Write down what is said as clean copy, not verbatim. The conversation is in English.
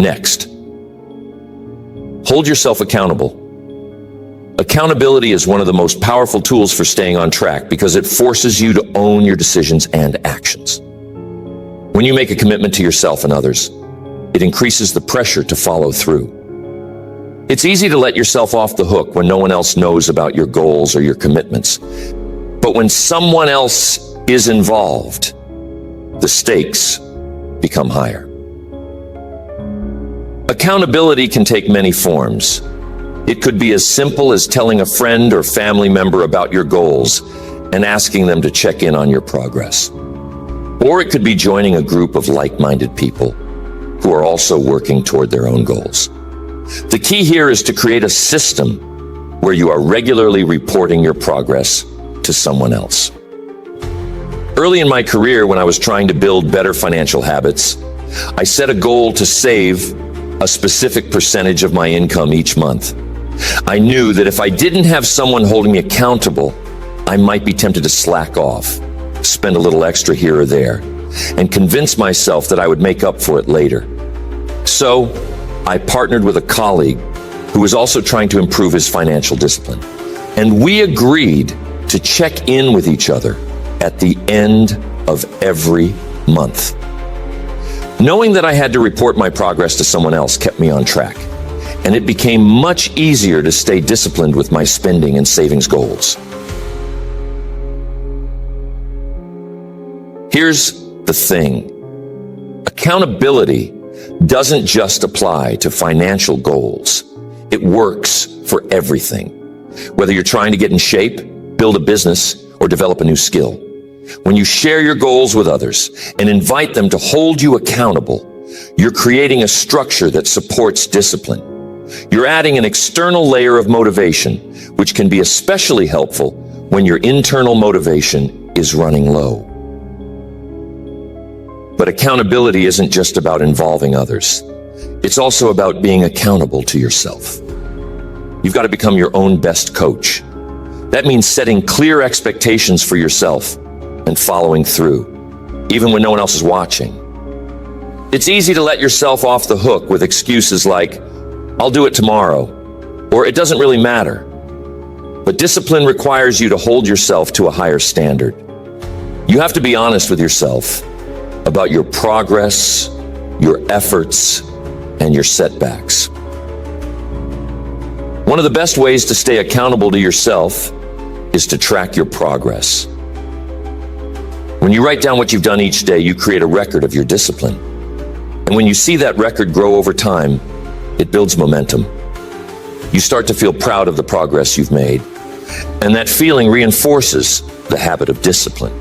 Next, hold yourself accountable. Accountability is one of the most powerful tools for staying on track because it forces you to own your decisions and actions. When you make a commitment to yourself and others, it increases the pressure to follow through. It's easy to let yourself off the hook when no one else knows about your goals or your commitments. But when someone else is involved, the stakes become higher. Accountability can take many forms. It could be as simple as telling a friend or family member about your goals and asking them to check in on your progress. Or it could be joining a group of like-minded people who are also working toward their own goals. The key here is to create a system where you are regularly reporting your progress to someone else. Early in my career, when I was trying to build better financial habits, I set a goal to save a specific percentage of my income each month. I knew that if I didn't have someone holding me accountable, I might be tempted to slack off, spend a little extra here or there, and convince myself that I would make up for it later. So, I partnered with a colleague who was also trying to improve his financial discipline. And we agreed to check in with each other at the end of every month. Knowing that I had to report my progress to someone else kept me on track, and it became much easier to stay disciplined with my spending and savings goals. Here's the thing. Accountability doesn't just apply to financial goals. It works for everything. Whether you're trying to get in shape, build a business, or develop a new skill. When you share your goals with others and invite them to hold you accountable, you're creating a structure that supports discipline. You're adding an external layer of motivation, which can be especially helpful when your internal motivation is running low. But accountability isn't just about involving others. It's also about being accountable to yourself. You've got to become your own best coach. That means setting clear expectations for yourself and following through, even when no one else is watching. It's easy to let yourself off the hook with excuses like, "I'll do it tomorrow," or "It doesn't really matter." But discipline requires you to hold yourself to a higher standard. You have to be honest with yourself about your progress, your efforts, and your setbacks. One of the best ways to stay accountable to yourself is to track your progress. When you write down what you've done each day, you create a record of your discipline. And when you see that record grow over time, it builds momentum. You start to feel proud of the progress you've made, and that feeling reinforces the habit of discipline.